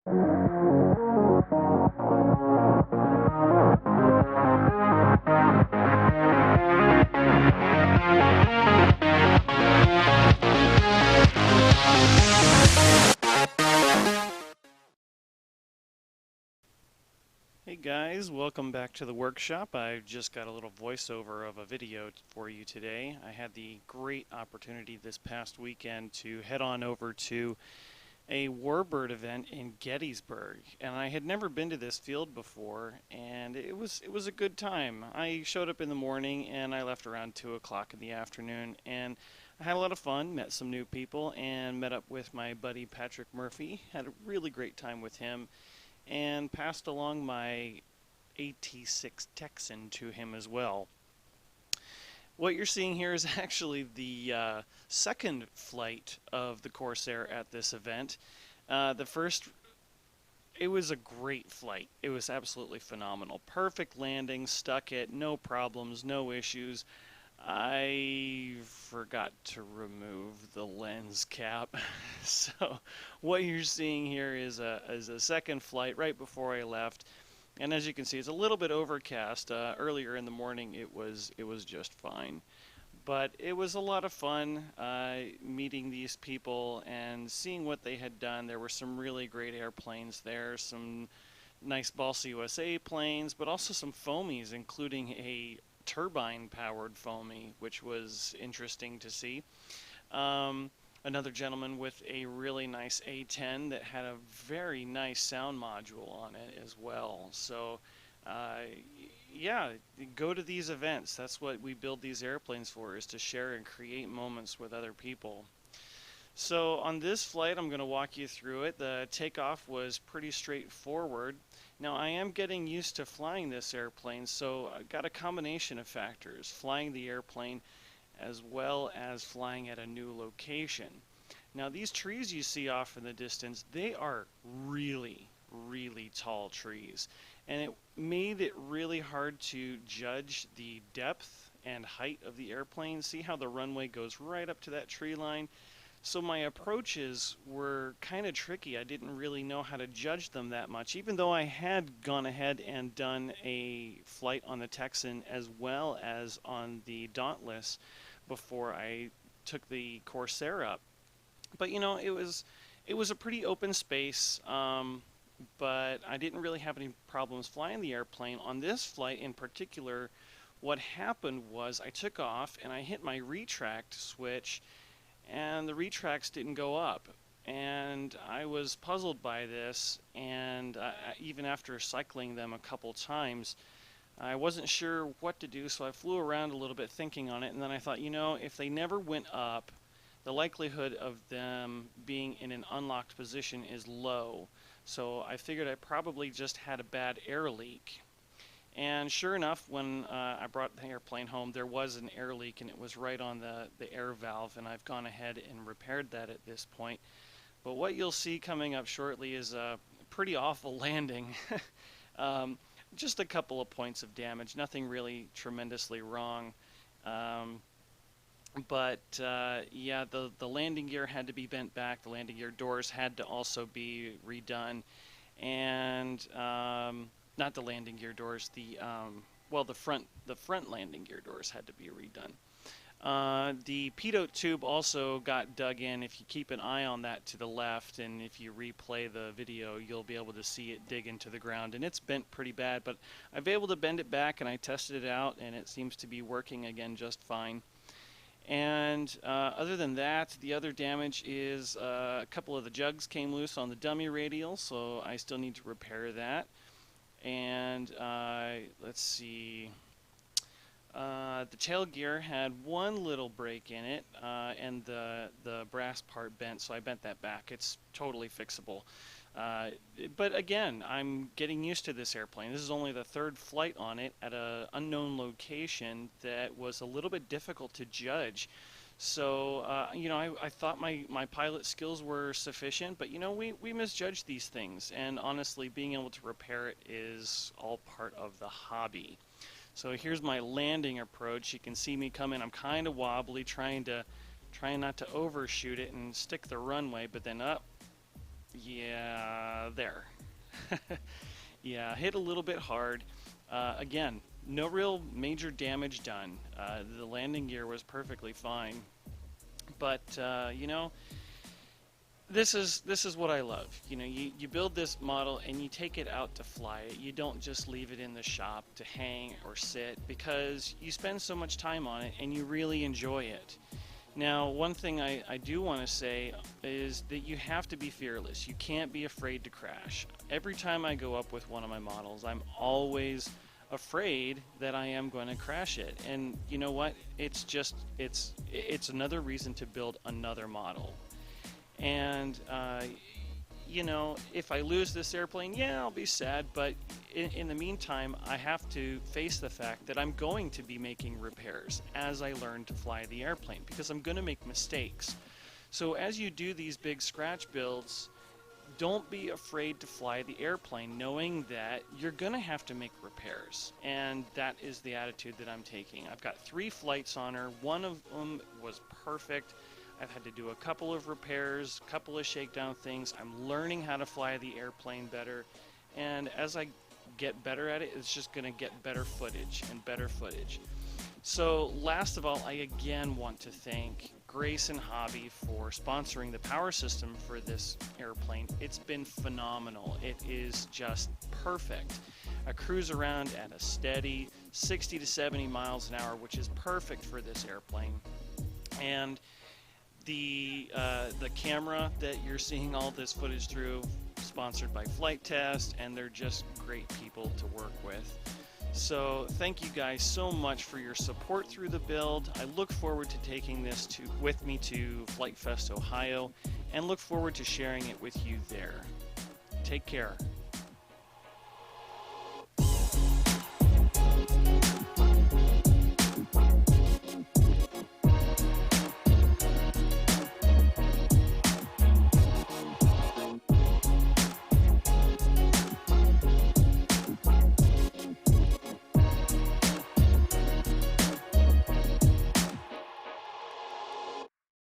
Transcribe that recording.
Hey guys, welcome back to the workshop. I just got a little voiceover of a video for you today. I had the great opportunity this past weekend to head on over to a warbird event in Gettysburg, and I had never been to this field before, and it was a good time. I showed up in the morning and I left around 2 o'clock in the afternoon, and I had a lot of fun, met some new people, and met up with my buddy Patrick Murphy. Had a really great time with him and passed along my AT6 Texan to him as well. What you're seeing here is actually the second flight of the Corsair at this event. The first, it was a great flight. It was absolutely phenomenal. Perfect landing, stuck it, no problems, no issues. I forgot to remove the lens cap. So what you're seeing here is a second flight right before I left. And as you can see, it's a little bit overcast. Earlier in the morning, it was just fine. But it was a lot of fun meeting these people and seeing what they had done. There were some really great airplanes there, some nice Balsa USA planes, but also some foamies, including a turbine-powered foamy, which was interesting to see. Another gentleman with a really nice A10 that had a very nice sound module on it as well. So, uh, yeah, go to these events. That's what we build these airplanes for, is to share and create moments with other people. So on this flight, I'm going to walk you through it. The takeoff was pretty straightforward. Now I am getting used to flying this airplane, so I got a combination of factors, flying the airplane as well as flying at a new location. Now these trees you see off in the distance, they are really, really tall trees, and it made it really hard to judge the depth and height of the airplane. See how the runway goes right up to that tree line? So my approaches were kind of tricky. I didn't really know how to judge them that much, even though I had gone ahead and done a flight on the Texan as well as on the Dauntless before I took the Corsair up. But it was a pretty open space, but I didn't really have any problems flying the airplane. On this flight in particular, what happened was I took off and I hit my retract switch, and the retracts didn't go up. And I was puzzled by this, and even after cycling them a couple times, I wasn't sure what to do, so I flew around a little bit thinking on it, and then I thought, if they never went up, the likelihood of them being in an unlocked position is low. So I figured I probably just had a bad air leak. And sure enough, when I brought the airplane home, there was an air leak, and it was right on the air valve, and I've gone ahead and repaired that at this point. But what you'll see coming up shortly is a pretty awful landing. um, just a couple of points of damage, nothing really tremendously wrong. But yeah, the landing gear had to be bent back, the landing gear doors had to also be redone, and not the landing gear doors. Well, the front landing gear doors had to be redone. The pitot tube also got dug in. If you keep an eye on that to the left, and if you replay the video, you'll be able to see it dig into the ground. And it's bent pretty bad, but I've been able to bend it back, and I tested it out, and it seems to be working again just fine. And other than that, the other damage is a couple of the jugs came loose on the dummy radial, so I still need to repair that. And let's see, the tail gear had one little break in it, and the brass part bent, so I bent that back. It's totally fixable. But again, I'm getting used to this airplane. This is only the third flight on it at an unknown location that was a little bit difficult to judge. So, I thought my pilot skills were sufficient, but, we misjudge these things. And honestly, being able to repair it is all part of the hobby. So here's my landing approach. You can see me come in. I'm kind of wobbly, trying not to overshoot it and stick the runway, but then up. Yeah, there. Yeah, hit a little bit hard. Again, no real major damage done. The landing gear was perfectly fine. But this is what I love. You build this model and you take it out to fly it. You don't just leave it in the shop to hang or sit, because you spend so much time on it and you really enjoy it. Now, one thing I do want to say is that you have to be fearless. You can't be afraid to crash. Every time I go up with one of my models, I'm always afraid that I am going to crash it. And you know what? It's another reason to build another model. And if I lose this airplane, yeah, I'll be sad, but in the meantime, I have to face the fact that I'm going to be making repairs as I learn to fly the airplane, because I'm going to make mistakes. So as you do these big scratch builds, don't be afraid to fly the airplane, knowing that you're going to have to make repairs. And that is the attitude that I'm taking. I've got 3 flights on her. One of them was perfect. I've had to do a couple of repairs, a couple of shakedown things. I'm learning how to fly the airplane better. And as I get better at it, it's just going to get better footage and better footage. So last of all, I again want to thank Grayson Hobby for sponsoring the power system for this airplane. It's been phenomenal. It is just perfect. I cruise around at a steady 60 to 70 miles an hour, which is perfect for this airplane. And the camera that you're seeing all this footage through, sponsored by Flight Test, and they're just great people to work with. So thank you guys so much for your support through the build. I look forward to taking this with me to Flight Fest, Ohio, and look forward to sharing it with you there. Take care.